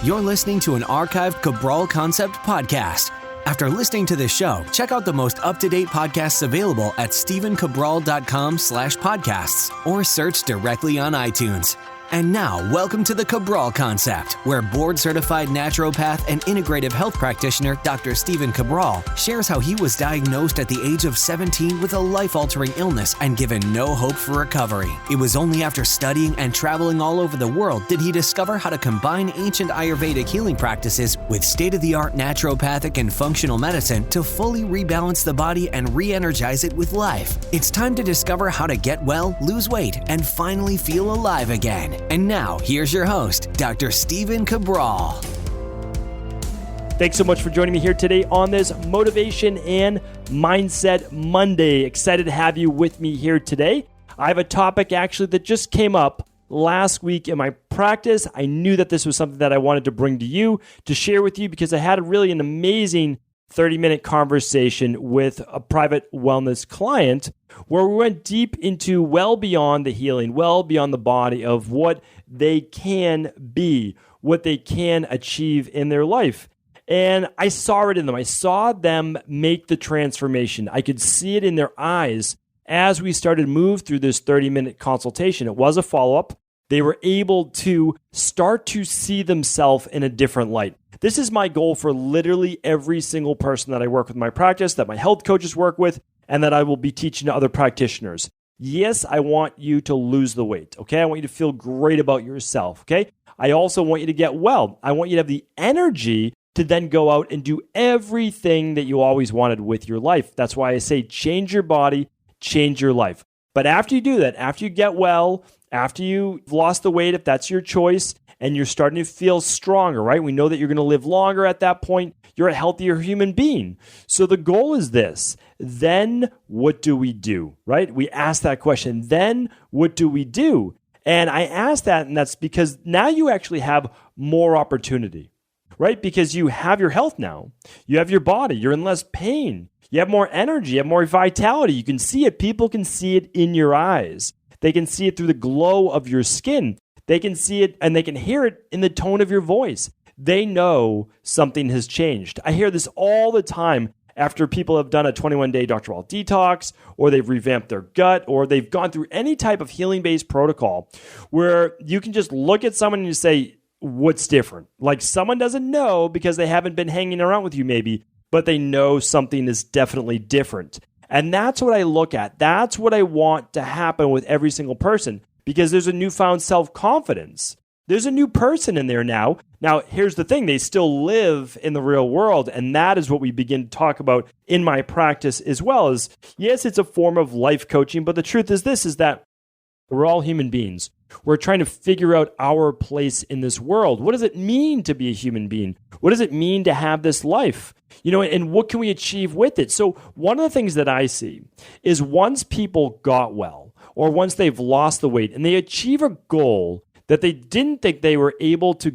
You're listening to an archived Cabral Concept podcast. After listening to this show, check out the most up-to-date podcasts available at stephencabral.com/podcasts or search directly on iTunes. And now, welcome to the Cabral Concept, where board-certified naturopath and integrative health practitioner Dr. Stephen Cabral shares how he was diagnosed at the age of 17 with a life-altering illness and given no hope for recovery. It was only after studying and traveling all over the world did he discover how to combine ancient Ayurvedic healing practices with state-of-the-art naturopathic and functional medicine to fully rebalance the body and re-energize it with life. It's time to discover how to get well, lose weight, and finally feel alive again. And now, here's your host, Dr. Stephen Cabral. Thanks so much for joining me here today on this Motivation and Mindset Monday. Excited to have you with me here today. I have a topic actually that just came up last week in my practice. I knew that this was something that I wanted to bring to you, to share with you, because I had an amazing 30-minute conversation with a private wellness client where we went deep into well beyond the healing, well beyond the body of what they can be, what they can achieve in their life. And I saw it in them. I saw them make the transformation. I could see it in their eyes as we started to move through this 30-minute consultation. It was a follow-up. They were able to start to see themselves in a different light. This is my goal for literally every single person that I work with in my practice, that my health coaches work with, and that I will be teaching to other practitioners. Yes, I want you to lose the weight, okay? I want you to feel great about yourself, okay? I also want you to get well. I want you to have the energy to then go out and do everything that you always wanted with your life. That's why I say change your body, change your life. But after you do that, after you get well, after you've lost the weight, if that's your choice, and you're starting to feel stronger, right? We know that you're going to live longer at that point. You're a healthier human being. So the goal is this. Then what do we do, right? We ask that question. Then what do we do? And I ask that, and that's because now you actually have more opportunity, right? Because you have your health now. You have your body. You're in less pain. You have more energy. You have more vitality. You can see it. People can see it in your eyes. They can see it through the glow of your skin. They can see it and they can hear it in the tone of your voice. They know something has changed. I hear this all the time after people have done a 21-day Dr. Wall detox, or they've revamped their gut, or they've gone through any type of healing-based protocol where you can just look at someone and you say, what's different? Like someone doesn't know because they haven't been hanging around with you maybe, but they know something is definitely different. And that's what I look at. That's what I want to happen with every single person. Because there's a newfound self-confidence. There's a new person in there now. Now, here's the thing. They still live in the real world, and that is what we begin to talk about in my practice as well. As yes, it's a form of life coaching, but the truth is this, is that we're all human beings. We're trying to figure out our place in this world. What does it mean to be a human being? What does it mean to have this life? And what can we achieve with it? So one of the things that I see is once people got well, or once they've lost the weight and they achieve a goal that they didn't think they were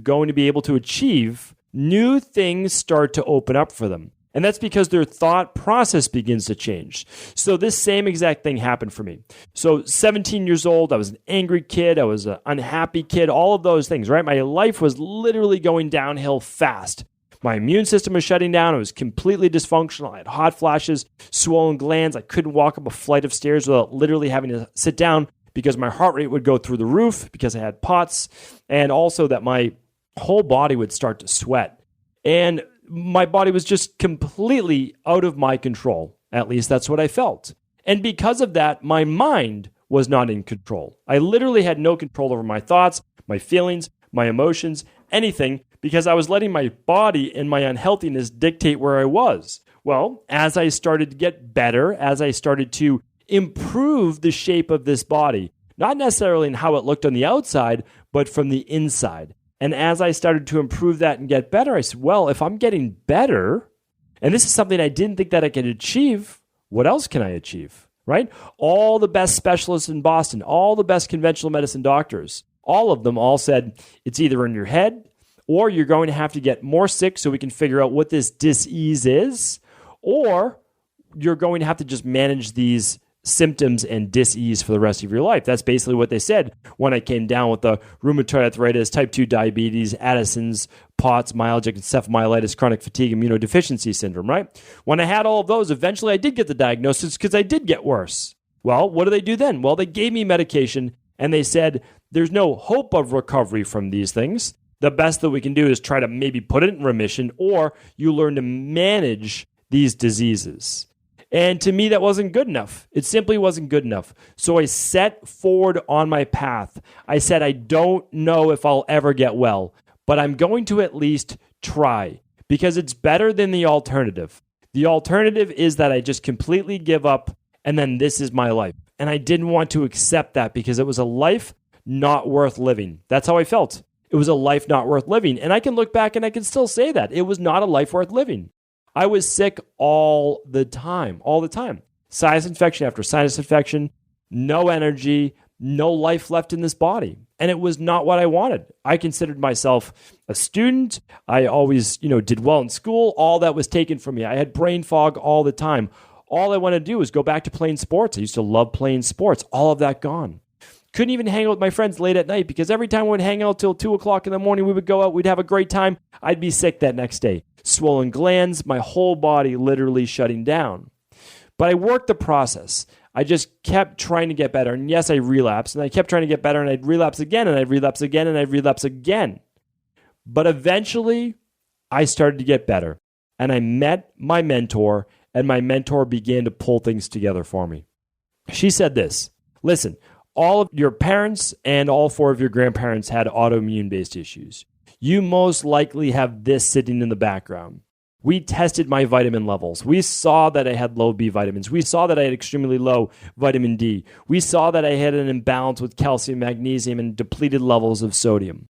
going to be able to achieve, new things start to open up for them. And that's because their thought process begins to change. So this same exact thing happened for me. So 17 years old, I was an angry kid. I was an unhappy kid, all of those things, right? My life was literally going downhill fast. My immune system was shutting down. I was completely dysfunctional. I had hot flashes, swollen glands. I couldn't walk up a flight of stairs without literally having to sit down because my heart rate would go through the roof because I had POTS, and also that my whole body would start to sweat. And my body was just completely out of my control. At least that's what I felt. And because of that, my mind was not in control. I literally had no control over my thoughts, my feelings, my emotions, anything, because I was letting my body and my unhealthiness dictate where I was. Well, as I started to get better, as I started to improve the shape of this body, not necessarily in how it looked on the outside, but from the inside. And as I started to improve that and get better, I said, well, if I'm getting better, and this is something I didn't think that I could achieve, what else can I achieve, right? All the best specialists in Boston, all the best conventional medicine doctors, all of them all said, it's either in your head or you're going to have to get more sick so we can figure out what this dis-ease is, or you're going to have to just manage these symptoms and dis-ease for the rest of your life. That's basically what they said when I came down with the rheumatoid arthritis, type 2 diabetes, Addison's, POTS, myalgic encephalomyelitis, chronic fatigue, immunodeficiency syndrome, right? When I had all of those, eventually I did get the diagnosis because I did get worse. Well, what do they do then? Well, they gave me medication and they said, there's no hope of recovery from these things. The best that we can do is try to maybe put it in remission, or you learn to manage these diseases. And to me, that wasn't good enough. It simply wasn't good enough. So I set forward on my path. I said, I don't know if I'll ever get well, but I'm going to at least try, because it's better than the alternative. The alternative is that I just completely give up and then this is my life. And I didn't want to accept that because it was a life not worth living. That's how I felt. It was a life not worth living. And I can look back and I can still say that. It was not a life worth living. I was sick all the time. Sinus infection after sinus infection, no energy, no life left in this body. And it was not what I wanted. I considered myself a student. I always, did well in school. All that was taken from me. I had brain fog all the time. All I wanted to do was go back to playing sports. I used to love playing sports. All of that gone. Couldn't even hang out with my friends late at night because every time we would hang out till 2 o'clock in the morning, we would go out, we'd have a great time. I'd be sick that next day. Swollen glands, my whole body literally shutting down. But I worked the process. I just kept trying to get better. And yes, I relapsed. And I kept trying to get better. And I'd relapse again. And I'd relapse again. And I'd relapse again. But eventually, I started to get better. And I met my mentor. And my mentor began to pull things together for me. She said this, listen, all of your parents and all 4 of your grandparents had autoimmune-based issues. You most likely have this sitting in the background. We tested my vitamin levels. We saw that I had low B vitamins. We saw that I had extremely low vitamin D. We saw that I had an imbalance with calcium, magnesium, and depleted levels of sodium,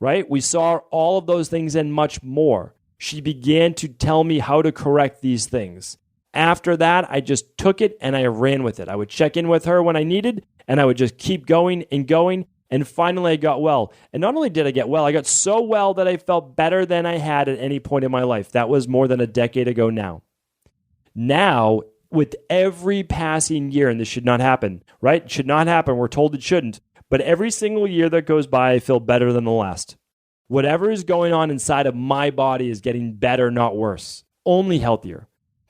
right? We saw all of those things and much more. She began to tell me how to correct these things. After that, I just took it and I ran with it. I would check in with her when I needed, and I would just keep going and going. And finally, I got well. And not only did I get well, I got so well that I felt better than I had at any point in my life. That was more than a decade ago now. Now, with every passing year, and this should not happen, right? It should not happen. We're told it shouldn't. But every single year that goes by, I feel better than the last. Whatever is going on inside of my body is getting better, not worse. Only healthier.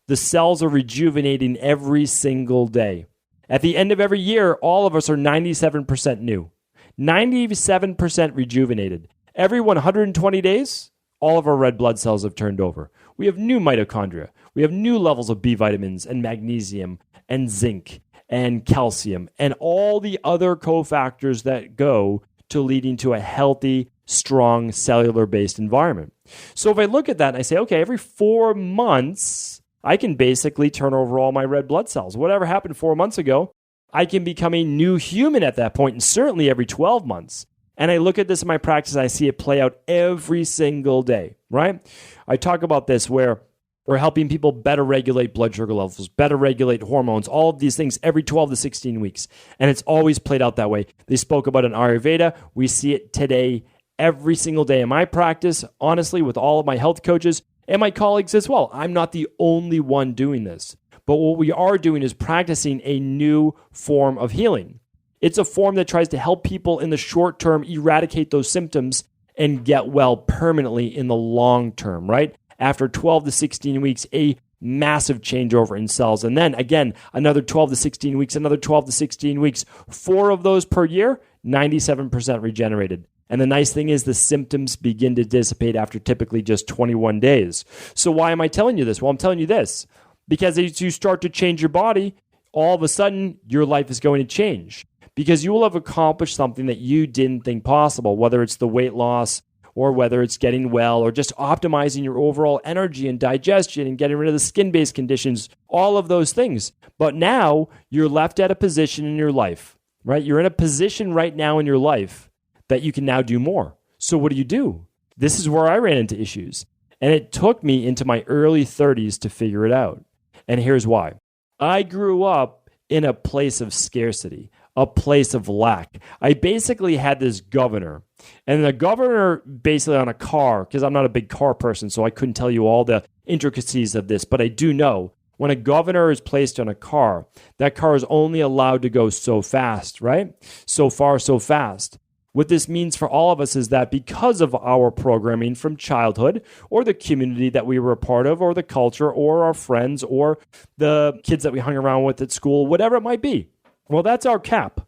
The cells are rejuvenating every single day. At the end of every year, all of us are 97% new. 97% rejuvenated. Every 120 days, all of our red blood cells have turned over. We have new mitochondria. We have new levels of B vitamins and magnesium and zinc and calcium and all the other cofactors that go to leading to a healthy, strong, cellular-based environment. So if I look at that and I say, okay, every 4 months, I can basically turn over all my red blood cells. Whatever happened 4 months ago, I can become a new human at that point, and certainly every 12 months. And I look at this in my practice, I see it play out every single day, right? I talk about this where we're helping people better regulate blood sugar levels, better regulate hormones, all of these things every 12 to 16 weeks. And it's always played out that way. They spoke about an Ayurveda. We see it today every single day in my practice, honestly, with all of my health coaches and my colleagues as well. I'm not the only one doing this. But what we are doing is practicing a new form of healing. It's a form that tries to help people in the short term eradicate those symptoms and get well permanently in the long term, right? After 12 to 16 weeks, a massive changeover in cells. And then again, another 12 to 16 weeks, another 12 to 16 weeks. 4 of those per year, 97% regenerated. And the nice thing is the symptoms begin to dissipate after typically just 21 days. So why am I telling you this? Well, I'm telling you this because as you start to change your body, all of a sudden your life is going to change because you will have accomplished something that you didn't think possible, whether it's the weight loss or whether it's getting well or just optimizing your overall energy and digestion and getting rid of the skin-based conditions, all of those things. But now you're left at a position in your life, right? You're in a position right now in your life that you can now do more. So what do? This is where I ran into issues. And it took me into my early 30s to figure it out. And here's why. I grew up in a place of scarcity, a place of lack. I basically had this governor. And the governor basically on a car, because I'm not a big car person, so I couldn't tell you all the intricacies of this, but I do know When a governor is placed on a car, that car is only allowed to go so fast, right? So far, so fast. What this means for all of us is that because of our programming from childhood or the community that we were a part of or the culture or our friends or the kids that we hung around with at school, whatever it might be, well, that's our cap,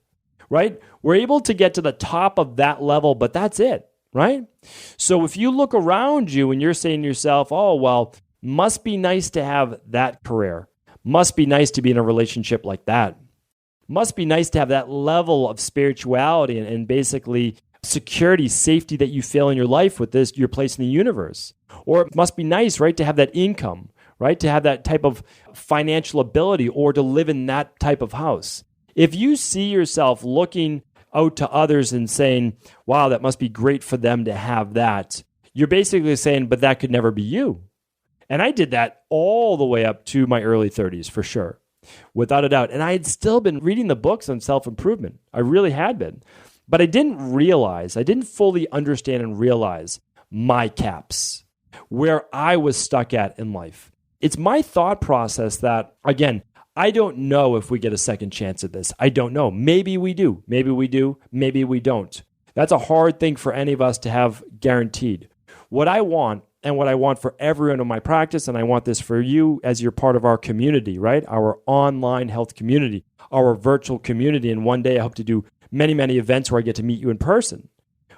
right? We're able to get to the top of that level, but that's it, right? So if you look around you and you're saying to yourself, oh, well, must be nice to have that career, must be nice to be in a relationship like that, must be nice to have that level of spirituality and basically security, safety that you feel in your life with this, your place in the universe. Or it must be nice, right, to have that income, right, to have that type of financial ability or to live in that type of house. If you see yourself looking out to others and saying, wow, that must be great for them to have that, you're basically saying, but that could never be you. And I did that all the way up to my early 30s, for sure, without a doubt. And I had still been reading the books on self-improvement. I really had been. But I didn't fully understand and realize my caps, where I was stuck at in life. It's my thought process that, again, I don't know if we get a second chance at this. I don't know. Maybe we do. Maybe we do. Maybe we don't. That's a hard thing for any of us to have guaranteed. What I want, and what I want for everyone in my practice, and I want this for you as you're part of our community, right? Our online health community, our virtual community. And one day I hope to do many, many events where I get to meet you in person.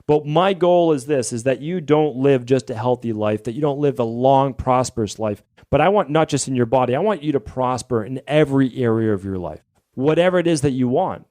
But my goal is this, is that you don't live just a healthy life, that you don't live a long, prosperous life. But I want not just in your body, I want you to prosper in every area of your life, whatever it is that you want.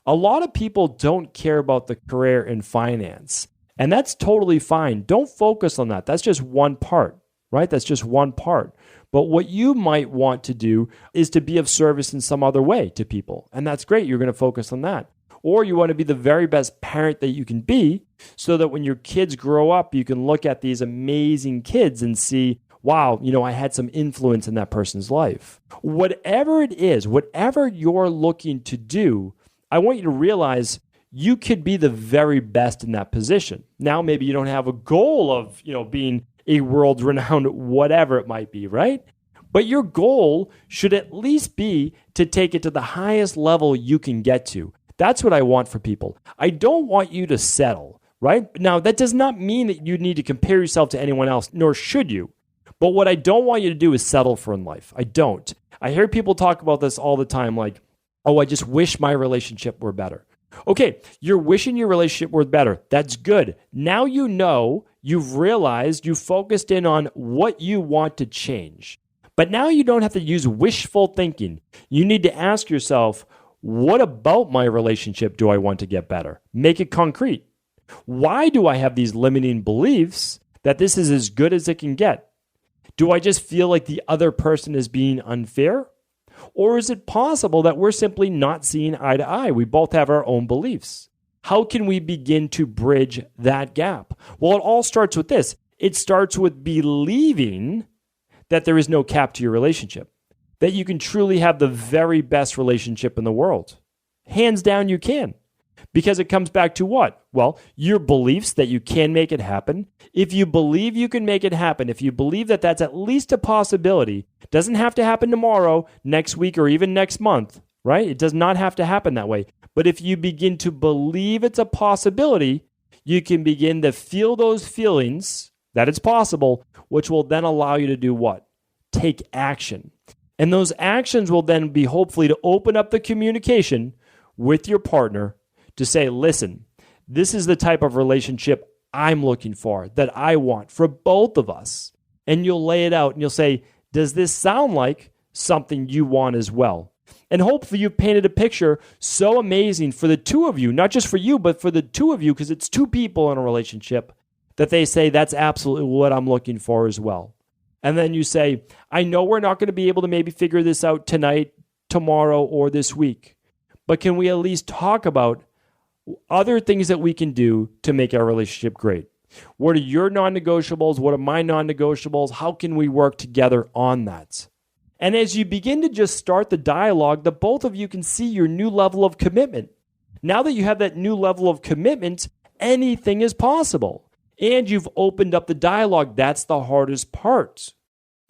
A lot of people don't care about the career and finance. And that's totally fine. Don't focus on that. That's just one part, right? That's just one part. But what you might want to do is to be of service in some other way to people. And that's great. You're going to focus on that. Or you want to be the very best parent that you can be so that when your kids grow up, you can look at these amazing kids and see, wow, I had some influence in that person's life. Whatever it is, whatever you're looking to do, I want you to realize you could be the very best in that position. Now, maybe you don't have a goal of, being a world-renowned whatever it might be, right? But your goal should at least be to take it to the highest level you can get to. That's what I want for people. I don't want you to settle, right? Now, that does not mean that you need to compare yourself to anyone else, nor should you. But what I don't want you to do is settle for in life. I don't. I hear people talk about this all the time, like, oh, I just wish my relationship were better. Okay, you're wishing your relationship were better. That's good. Now you know, you've realized, you've focused in on what you want to change. But now you don't have to use wishful thinking. You need to ask yourself, what about my relationship do I want to get better? Make it concrete. Why do I have these limiting beliefs that this is as good as it can get? Do I just feel like the other person is being unfair? Or is it possible that we're simply not seeing eye to eye? We both have our own beliefs. How can we begin to bridge that gap? Well, it all starts with this. It starts with believing that there is no cap to your relationship, that you can truly have the very best relationship in the world. Hands down, you can. Because it comes back to what? Well, your beliefs that you can make it happen. If you believe you can make it happen, if you believe that that's at least a possibility, doesn't have to happen tomorrow, next week, or even next month, right? It does not have to happen that way. But if you begin to believe it's a possibility, you can begin to feel those feelings that it's possible, which will then allow you to do what? Take action. And those actions will then be hopefully to open up the communication with your partner to say, listen, this is the type of relationship I'm looking for, that I want for both of us. And you'll lay it out and you'll say, does this sound like something you want as well? And hopefully you've painted a picture so amazing for the two of you, not just for you, but for the two of you, because it's two people in a relationship, that they say, that's absolutely what I'm looking for as well. And then you say, I know we're not going to be able to maybe figure this out tonight, tomorrow, or this week, but can we at least talk about other things that we can do to make our relationship great? What are your non-negotiables? What are my non-negotiables? How can we work together on that? And as you begin to just start the dialogue, the both of you can see your new level of commitment. Now that you have that new level of commitment, anything is possible. And you've opened up the dialogue. That's the hardest part.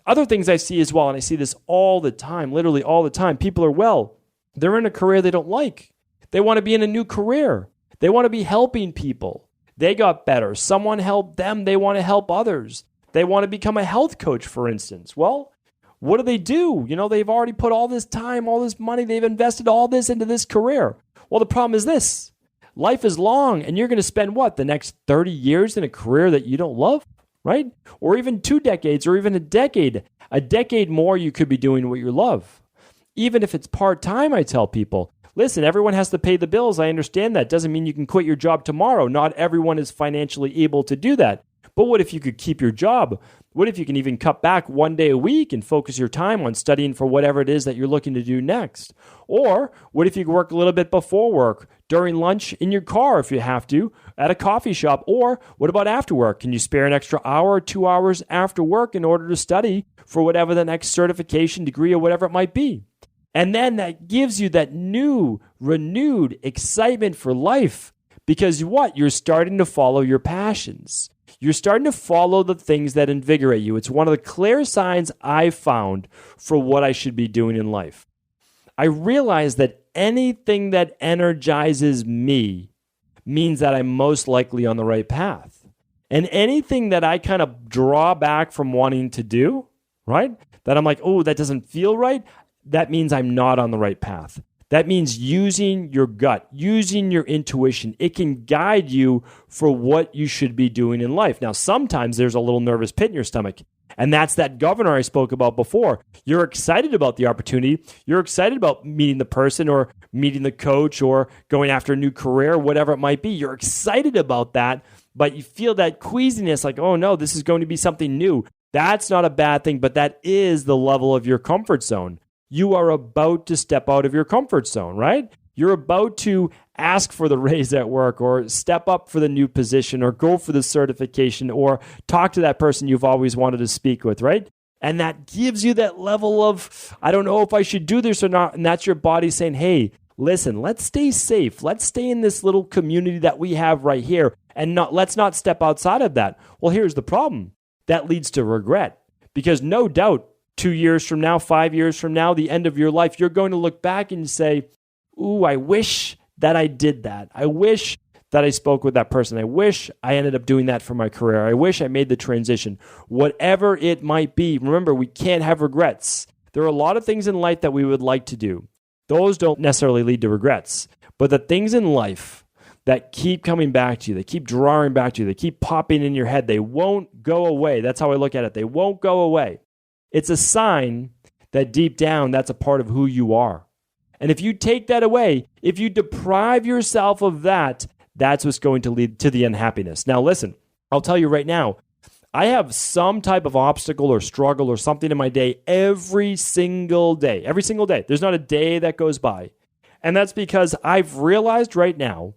Other things I see as well, and I see this all the time, literally all the time. People are, they're in a career they don't like. They want to be in a new career. They want to be helping people. They got better. Someone helped them. They want to help others. They want to become a health coach, for instance. Well, what do? They've already put all this time, all this money. They've invested all this into this career. Well, the problem is this. Life is long, and you're going to spend the next 30 years in a career that you don't love, right? Or even 2 decades, or even a decade. A decade more you could be doing what you love. Even if it's part-time, I tell people, listen, everyone has to pay the bills. I understand that. Doesn't mean you can quit your job tomorrow. Not everyone is financially able to do that. But what if you could keep your job? What if you can even cut back 1 day a week and focus your time on studying for whatever it is that you're looking to do next? Or what if you could work a little bit before work, during lunch, in your car if you have to, at a coffee shop? Or what about after work? Can you spare an extra hour or 2 hours after work in order to study for whatever the next certification, degree, or whatever it might be? And then that gives you that new, renewed excitement for life because you're starting to follow your passions. You're starting to follow the things that invigorate you. It's one of the clear signs I've found for what I should be doing in life. I realize that anything that energizes me means that I'm most likely on the right path. And anything that I kind of draw back from wanting to do, right? That I'm like, that doesn't feel right. That means I'm not on the right path. That means using your gut, using your intuition. It can guide you for what you should be doing in life. Now, sometimes there's a little nervous pit in your stomach, and that's that governor I spoke about before. You're excited about the opportunity. You're excited about meeting the person or meeting the coach or going after a new career, whatever it might be. You're excited about that, but you feel that queasiness like, oh no, this is going to be something new. That's not a bad thing, but that is the level of your comfort zone. You are about to step out of your comfort zone, right? You're about to ask for the raise at work or step up for the new position or go for the certification or talk to that person you've always wanted to speak with, right? And that gives you that level of, I don't know if I should do this or not. And that's your body saying, hey, listen, let's stay safe. Let's stay in this little community that we have right here and let's not step outside of that. Well, here's the problem. That leads to regret because no doubt, 2 years from now, 5 years from now, the end of your life, you're going to look back and say, I wish that I did that. I wish that I spoke with that person. I wish I ended up doing that for my career. I wish I made the transition. Whatever it might be, remember, we can't have regrets. There are a lot of things in life that we would like to do. Those don't necessarily lead to regrets. But the things in life that keep coming back to you, they keep drawing back to you, they keep popping in your head, they won't go away. That's how I look at it. They won't go away. It's a sign that deep down, that's a part of who you are. And if you take that away, if you deprive yourself of that, that's what's going to lead to the unhappiness. Now, listen, I'll tell you right now, I have some type of obstacle or struggle or something in my day every single day. Every single day. There's not a day that goes by. And that's because I've realized right now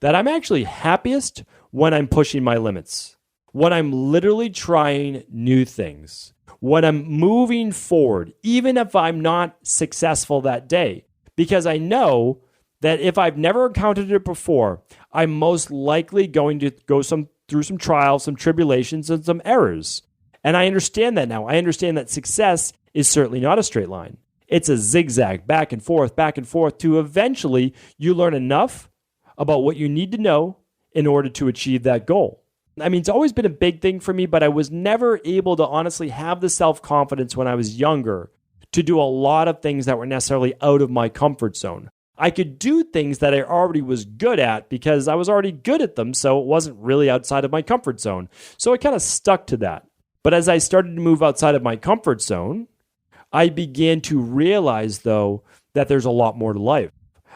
that I'm actually happiest when I'm pushing my limits, when I'm literally trying new things, when I'm moving forward, even if I'm not successful that day, because I know that if I've never encountered it before, I'm most likely going to go through some trials, some tribulations, and some errors. And I understand that now. I understand that success is certainly not a straight line. It's a zigzag, back and forth, to eventually you learn enough about what you need to know in order to achieve that goal. I mean, it's always been a big thing for me, but I was never able to honestly have the self-confidence when I was younger to do a lot of things that were necessarily out of my comfort zone. I could do things that I already was good at because I was already good at them, so it wasn't really outside of my comfort zone. So I kind of stuck to that. But as I started to move outside of my comfort zone, I began to realize, though, that there's a lot more to life.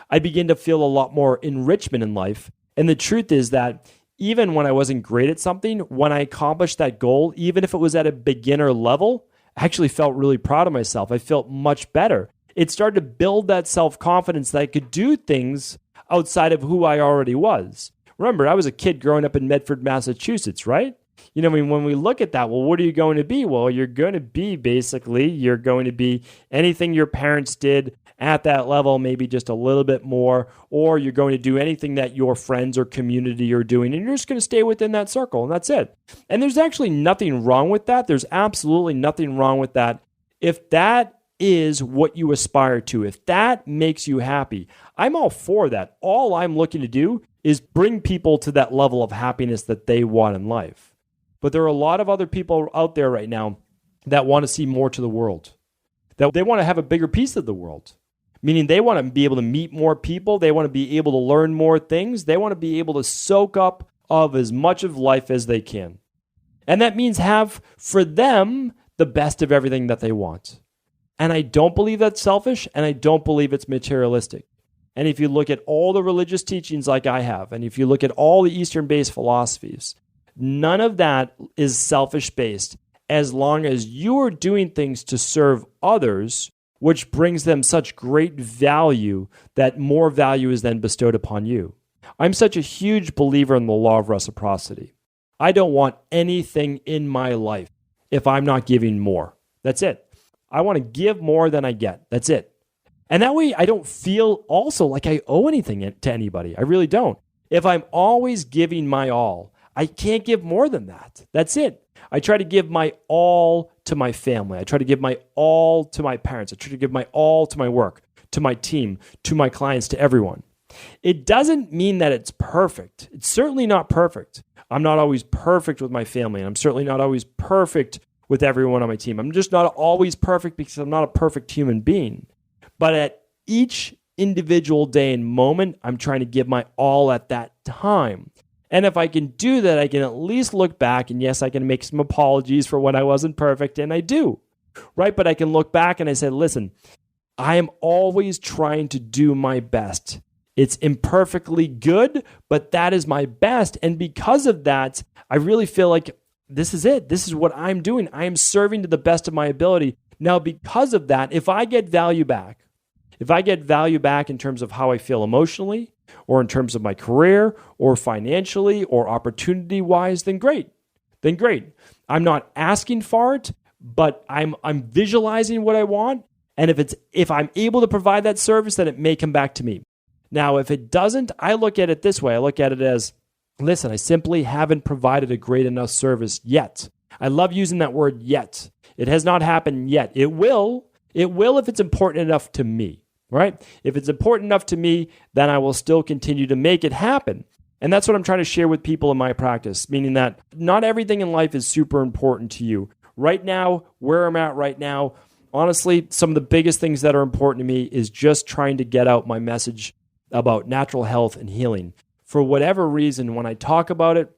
I began to feel a lot more enrichment in life. And the truth is that even when I wasn't great at something, when I accomplished that goal, even if it was at a beginner level, I actually felt really proud of myself. I felt much better. It started to build that self-confidence that I could do things outside of who I already was. Remember, I was a kid growing up in Medford, Massachusetts, right? When we look at that, well, what are you going to be? Well, you're going to be anything your parents did at that level, maybe just a little bit more, or you're going to do anything that your friends or community are doing, and you're just going to stay within that circle, and that's it. And there's actually nothing wrong with that. There's absolutely nothing wrong with that. If that is what you aspire to, if that makes you happy, I'm all for that. All I'm looking to do is bring people to that level of happiness that they want in life. But there are a lot of other people out there right now that want to see more to the world, that they want to have a bigger piece of the world. Meaning they want to be able to meet more people. They want to be able to learn more things. They want to be able to soak up of as much of life as they can. And that means have, for them, the best of everything that they want. And I don't believe that's selfish, and I don't believe it's materialistic. And if you look at all the religious teachings like I have, and if you look at all the Eastern-based philosophies, none of that is selfish-based as long as you are doing things to serve others, which brings them such great value that more value is then bestowed upon you. I'm such a huge believer in the law of reciprocity. I don't want anything in my life if I'm not giving more. That's it. I want to give more than I get. That's it. And that way I don't feel also like I owe anything to anybody. I really don't. If I'm always giving my all, I can't give more than that. That's it. I try to give my all to my family. I try to give my all to my parents. I try to give my all to my work, to my team, to my clients, to everyone. It doesn't mean that it's perfect. It's certainly not perfect. I'm not always perfect with my family. And I'm certainly not always perfect with everyone on my team. I'm just not always perfect because I'm not a perfect human being. But at each individual day and moment, I'm trying to give my all at that time. And if I can do that, I can at least look back, and yes, I can make some apologies for when I wasn't perfect, and I do, right? But I can look back and I said, listen, I am always trying to do my best. It's imperfectly good, but that is my best. And because of that, I really feel like this is it. This is what I'm doing. I am serving to the best of my ability. Now, because of that, if I get value back in terms of how I feel emotionally, or in terms of my career, or financially, or opportunity-wise, then great. I'm not asking for it, but I'm visualizing what I want. And if I'm able to provide that service, then it may come back to me. Now, if it doesn't, I look at it this way. I look at it as, listen, I simply haven't provided a great enough service yet. I love using that word yet. It has not happened yet. It will if it's important enough to me. Right? If it's important enough to me, then I will still continue to make it happen. And that's what I'm trying to share with people in my practice, meaning that not everything in life is super important to you. Right now, where I'm at right now, honestly, some of the biggest things that are important to me is just trying to get out my message about natural health and healing. For whatever reason, when I talk about it,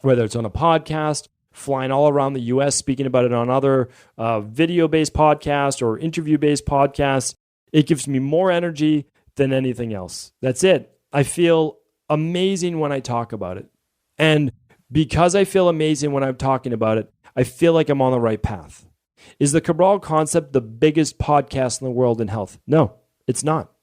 whether it's on a podcast, flying all around the US, speaking about it on other video-based podcasts or interview-based podcasts, it gives me more energy than anything else. That's it. I feel amazing when I talk about it. And because I feel amazing when I'm talking about it, I feel like I'm on the right path. Is the Cabral Concept the biggest podcast in the world in health? No, it's not.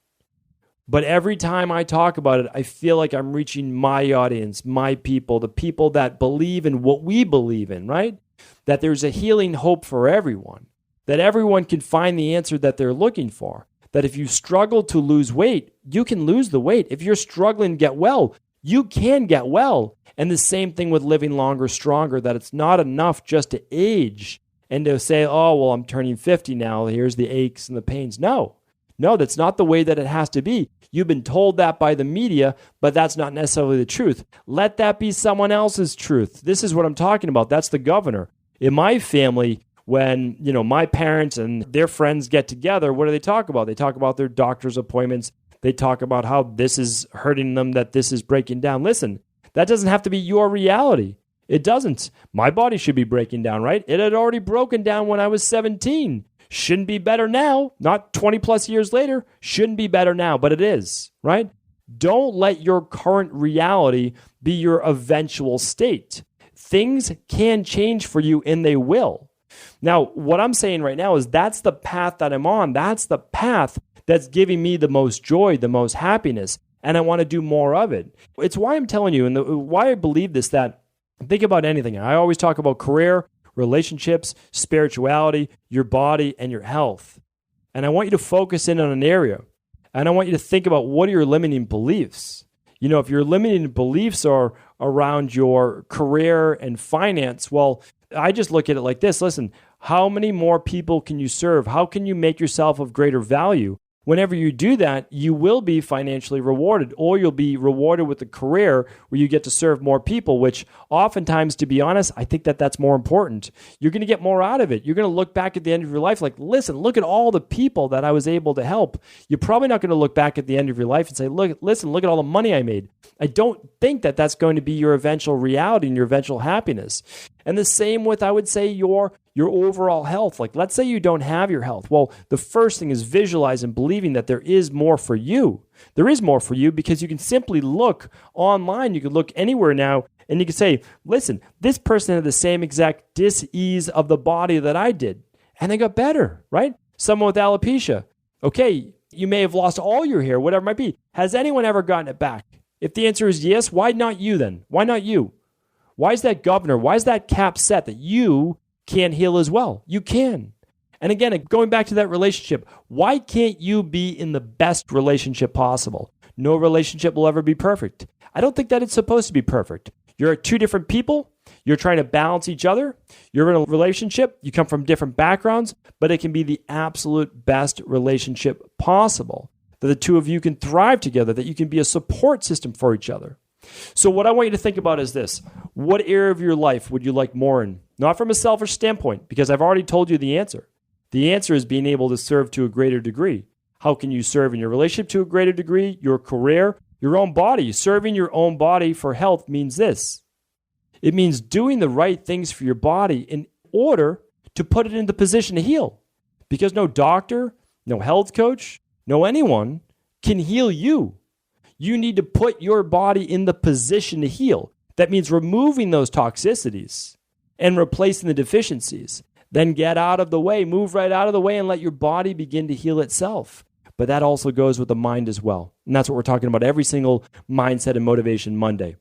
But every time I talk about it, I feel like I'm reaching my audience, my people, the people that believe in what we believe in, right? That there's a healing hope for everyone, that everyone can find the answer that they're looking for. That if you struggle to lose weight, you can lose the weight. If you're struggling to get well, you can get well. And the same thing with living longer, stronger, that it's not enough just to age and to say, oh, well, I'm turning 50 now. Here's the aches and the pains. No, that's not the way that it has to be. You've been told that by the media, but that's not necessarily the truth. Let that be someone else's truth. This is what I'm talking about. That's the governor. In my family, when, my parents and their friends get together, what do they talk about? They talk about their doctor's appointments. They talk about how this is hurting them, that this is breaking down. Listen, that doesn't have to be your reality. It doesn't. My body should be breaking down, right? It had already broken down when I was 17. Shouldn't be better now. Not 20 plus years later. Shouldn't be better now, but it is, right? Don't let your current reality be your eventual state. Things can change for you, and they will. Now, what I'm saying right now is that's the path that I'm on. That's the path that's giving me the most joy, the most happiness, and I want to do more of it. It's why I'm telling you, and why I believe this, that Think about anything. I always talk about career, relationships, spirituality, your body, and your health. And I want you to focus in on an area. And I want you to think about, what are your limiting beliefs? If your limiting beliefs are around your career and finance, well, I just look at it like this. Listen, how many more people can you serve? How can you make yourself of greater value? Whenever you do that, you will be financially rewarded, or you'll be rewarded with a career where you get to serve more people, which oftentimes, to be honest, I think that that's more important. You're going to get more out of it. You're going to look back at the end of your life like, listen, look at all the people that I was able to help. You're probably not going to look back at the end of your life and say, look at all the money I made. I don't think that that's going to be your eventual reality and your eventual happiness. And the same with, I would say, your overall health. Like, let's say you don't have your health. Well, the first thing is visualize and believing that there is more for you. There is more for you because you can simply look online. You can look anywhere now and you can say, listen, this person had the same exact dis-ease of the body that I did, and they got better, right? Someone with alopecia. Okay, you may have lost all your hair, whatever it might be. Has anyone ever gotten it back? If the answer is yes, why not you then? Why not you? Why is that governor? Why is that cap set that you can't heal as well? You can. And again, going back to that relationship, why can't you be in the best relationship possible? No relationship will ever be perfect. I don't think that it's supposed to be perfect. You're two different people. You're trying to balance each other. You're in a relationship. You come from different backgrounds, but it can be the absolute best relationship possible, that the two of you can thrive together, that you can be a support system for each other. So what I want you to think about is this. What area of your life would you like more in? Not from a selfish standpoint, because I've already told you the answer. The answer is being able to serve to a greater degree. How can you serve in your relationship to a greater degree, your career, your own body? Serving your own body for health means this. It means doing the right things for your body in order to put it in the position to heal. Because no doctor, no health coach, no anyone can heal you. You need to put your body in the position to heal. That means removing those toxicities and replacing the deficiencies. Then get out of the way, move right out of the way, and let your body begin to heal itself. But that also goes with the mind as well. And that's what we're talking about every single Mindset and Motivation Monday.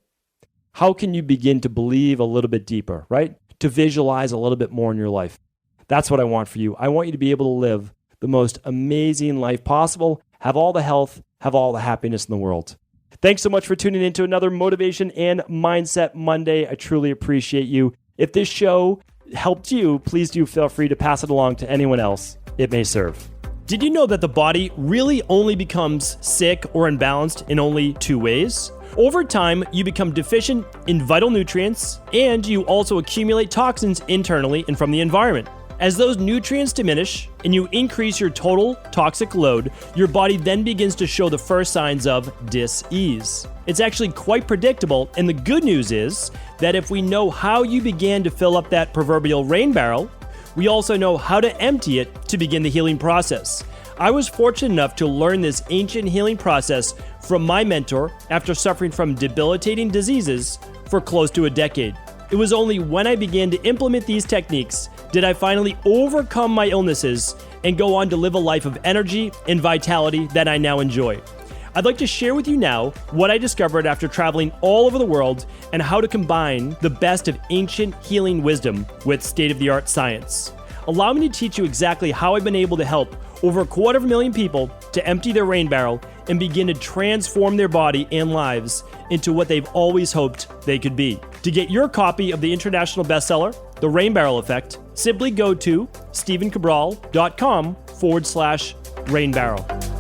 How can you begin to believe a little bit deeper, right? To visualize a little bit more in your life. That's what I want for you. I want you to be able to live the most amazing life possible, have all the health, have all the happiness in the world. Thanks so much for tuning in to another Motivation and Mindset Monday. I truly appreciate you. If this show helped you, please do feel free to pass it along to anyone else it may serve. Did you know that the body really only becomes sick or imbalanced in only two ways? Over time, you become deficient in vital nutrients, and you also accumulate toxins internally and from the environment. As those nutrients diminish and you increase your total toxic load, your body then begins to show the first signs of dis-ease. It's actually quite predictable, and the good news is that if we know how you began to fill up that proverbial rain barrel, we also know how to empty it to begin the healing process. I was fortunate enough to learn this ancient healing process from my mentor after suffering from debilitating diseases for close to a decade. It was only when I began to implement these techniques did I finally overcome my illnesses and go on to live a life of energy and vitality that I now enjoy. I'd like to share with you now what I discovered after traveling all over the world and how to combine the best of ancient healing wisdom with state-of-the-art science. Allow me to teach you exactly how I've been able to help over 250,000 people to empty their rain barrel and begin to transform their body and lives into what they've always hoped they could be. To get your copy of the international bestseller, The Rain Barrel Effect, simply go to stephencabral.com/rainbarrel.